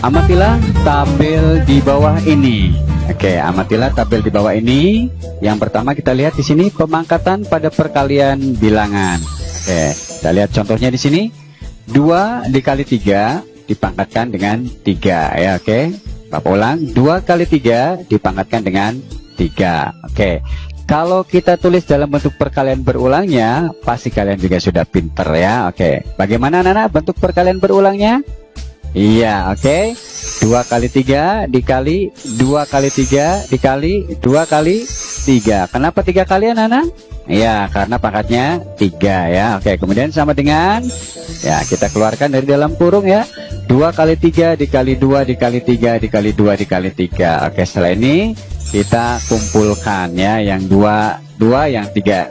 Amatilah tabel di bawah ini. Oke, amatilah tabel di bawah ini. Yang pertama kita lihat di sini pemangkatan pada perkalian bilangan. Oke, kita lihat contohnya di sini. 2 dikali 3 dipangkatkan dengan 3 ya. Oke, Bapak ulang. 2 kali 3 dipangkatkan dengan 3. Oke, kalau kita tulis dalam bentuk perkalian berulangnya, pasti kalian juga sudah pinter ya. Oke, bagaimana anak-anak bentuk perkalian berulangnya? Iya, oke. 2 kali 3 dikali 2 kali 3 dikali 2 kali 3. Kenapa 3 kali anak-anak? Iya, karena pangkatnya 3 ya. Oke, kemudian sama dengan ya, kita keluarkan dari dalam kurung ya. 2 kali 3 dikali 2 dikali 3 dikali 2 dikali 3. Oke, setelah ini kita kumpulkan ya, yang 2 yang 3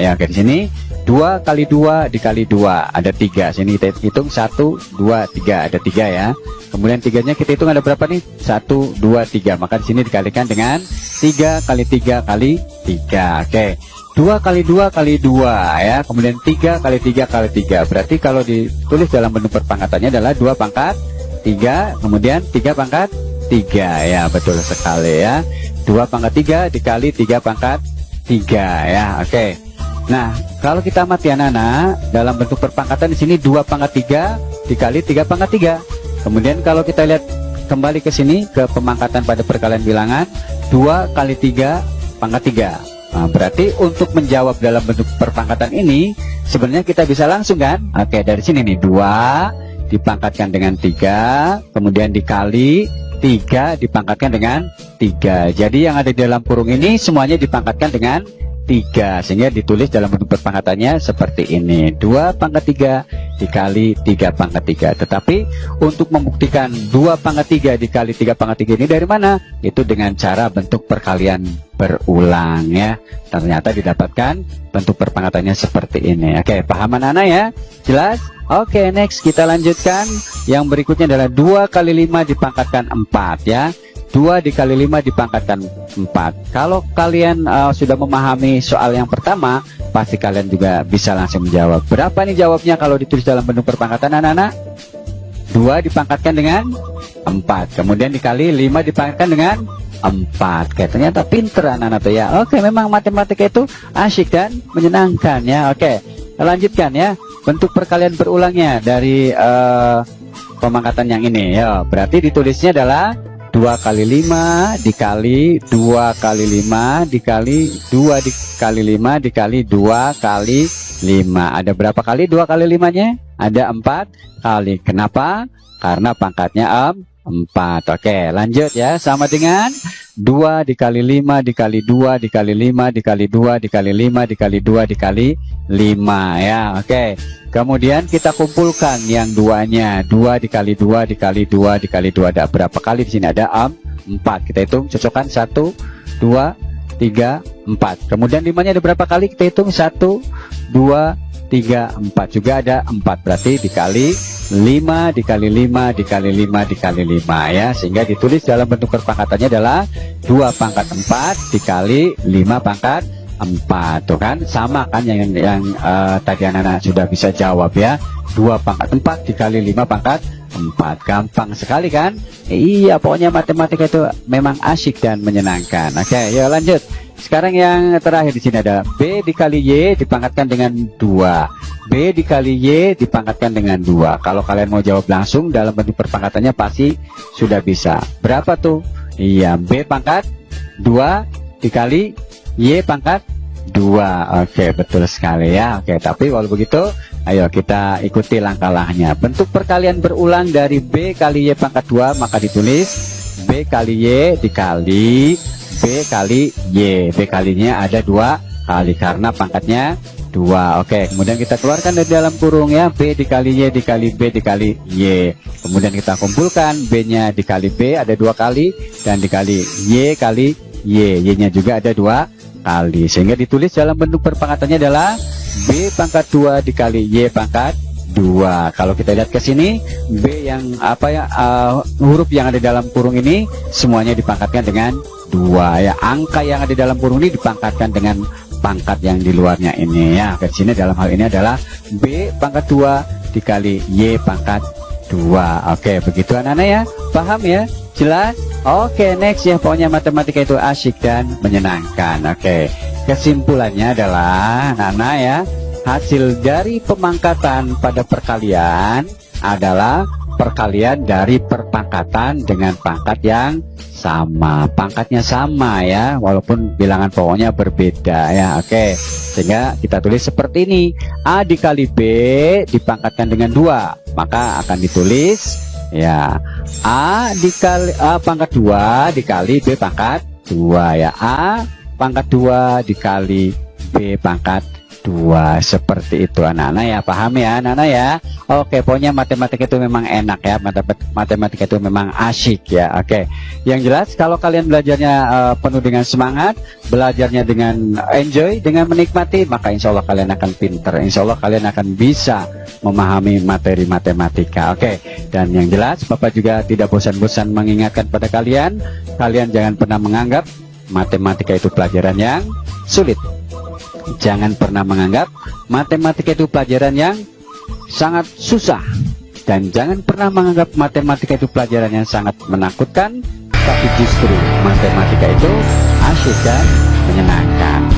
ya. Oke, di sini 2 kali 2 dikali 2 ada 3. Sini kita hitung 1 2 3 ada 3 ya. Kemudian 3-nya kita hitung ada berapa nih? 1 2 3. Maka di sini dikalikan dengan 3 kali 3 kali 3. Oke. 2 kali 2 kali 2 ya. Kemudian 3 kali 3 kali 3. Berarti kalau ditulis dalam bentuk perpangkatannya adalah 2 pangkat 3, kemudian 3 pangkat 3 ya. Betul sekali ya. 2 pangkat 3 dikali 3 pangkat 3 ya. Oke. Nah, kalau kita amati anak-anak dalam bentuk perpangkatan di sini 2 pangkat 3 dikali 3 pangkat 3. Kemudian kalau kita lihat kembali ke sini ke pemangkatan pada perkalian bilangan 2 kali 3 pangkat 3. Nah, berarti untuk menjawab dalam bentuk perpangkatan ini sebenarnya kita bisa langsung kan? Oke, dari sini nih 2 dipangkatkan dengan 3, kemudian dikali 3 dipangkatkan dengan 3. Jadi yang ada di dalam kurung ini semuanya dipangkatkan dengan 3, sehingga ditulis dalam bentuk perpangkatannya seperti ini. 2 pangkat 3 dikali 3 pangkat 3. Tetapi untuk membuktikan 2 pangkat 3 dikali 3 pangkat 3 ini dari mana? Itu dengan cara bentuk perkalian berulang ya. Ternyata didapatkan bentuk perpangkatannya seperti ini. Oke, paham anak-anak ya? Jelas? Oke, next kita lanjutkan. Yang berikutnya adalah 2 kali 5 dipangkatkan 4 ya. 2 dikali 5 dipangkatkan 4. Kalau kalian sudah memahami soal yang pertama, pasti kalian juga bisa langsung menjawab. Berapa nih jawabnya kalau ditulis dalam bentuk perpangkatan anak-anak? 2 dipangkatkan dengan 4. Kemudian dikali 5 dipangkatkan dengan 4. Oke, ternyata pinter anak-anak tuh ya. Oke, memang matematika itu asyik dan menyenangkan ya. Oke, lanjutkan ya. Bentuk perkalian berulangnya dari pemangkatan yang ini ya. Berarti ditulisnya adalah 2 kali 5 dikali 2 kali 5 dikali 2 dikali 5 dikali 2 kali 5. Ada berapa kali 2 kali 5-nya? Ada 4 kali. Kenapa? Karena pangkatnya 4. Oke, lanjut ya. Sama dengan 2 dikali 5 dikali 2 dikali 5 dikali 2 dikali 5 dikali 2 dikali 5 ya. Oke, kemudian kita kumpulkan yang 2-nya. 2 dikali 2 dikali 2 dikali 2 ada berapa kali? Di sini ada 4. Kita hitung, cocokkan 1 2 3 4. Kemudian 5-nya ada berapa kali? Kita hitung 1 2 3 4. Juga ada 4. Berarti dikali 5 dikali 5 dikali 5 dikali 5 ya. Sehingga ditulis dalam bentuk perpangkatannya adalah 2 pangkat 4 dikali 5 pangkat 4. Tuh kan sama kan yang tadi anak-anak sudah bisa jawab ya. 2 pangkat 4 dikali 5 pangkat 4. Gampang sekali kan? Iya, pokoknya matematika itu memang asyik dan menyenangkan. Oke, yuk lanjut. Sekarang yang terakhir di sini ada B dikali Y dipangkatkan dengan 2. B dikali Y dipangkatkan dengan 2. Kalau kalian mau jawab langsung dalam bentuk perpangkatannya pasti sudah bisa. Berapa tuh? Iya, B pangkat 2 dikali Y pangkat 2. Oke, betul sekali ya. Oke, tapi walau begitu, ayo kita ikuti langkah-langkahnya. Bentuk perkalian berulang dari B kali Y pangkat 2, maka ditulis B kali Y dikali B kali Y. B kalinya ada 2 kali karena pangkatnya 2. Oke, kemudian kita keluarkan dari dalam kurung ya. B dikali Y dikali B dikali Y. Kemudian kita kumpulkan B-nya dikali B ada 2 kali dan dikali Y kali Y. Y-nya juga ada 2 kali. Sehingga ditulis dalam bentuk perpangkatannya adalah B pangkat 2 dikali Y pangkat 2. Kalau kita lihat ke sini, B yang huruf yang ada dalam kurung ini semuanya dipangkatkan dengan 2 ya. Angka yang ada di dalam kurung ini dipangkatkan dengan pangkat yang di luarnya ini ya. Ke sini dalam hal ini adalah B pangkat 2 dikali Y pangkat 2. Oke, begitu anak-anak ya, paham ya, jelas? Oke, next ya, pokoknya matematika itu asyik dan menyenangkan. Oke, kesimpulannya adalah anak-anak ya, hasil dari pemangkatan pada perkalian adalah perkalian dari perpangkatan dengan pangkat yang sama. Pangkatnya sama ya, walaupun bilangan pokoknya berbeda ya. Oke, sehingga kita tulis seperti ini. A dikali B dipangkatkan dengan 2, maka akan ditulis ya A dikali A pangkat 2 dikali B pangkat 2 ya. A pangkat 2 dikali B pangkat 2, seperti itu anak-anak ya, paham ya anak-anak ya. Oke, pokoknya matematika itu memang enak ya, matematika itu memang asyik ya. Oke, yang jelas kalau kalian belajarnya penuh dengan semangat, belajarnya dengan enjoy, dengan menikmati, maka insya Allah kalian akan pinter, insya Allah kalian akan bisa memahami materi matematika. Oke, dan yang jelas Bapak juga tidak bosan-bosan mengingatkan pada kalian, kalian jangan pernah menganggap matematika itu pelajaran yang sulit. Jangan pernah menganggap matematika itu pelajaran yang sangat susah, dan jangan pernah menganggap matematika itu pelajaran yang sangat menakutkan, tapi justru matematika itu asyik dan menyenangkan.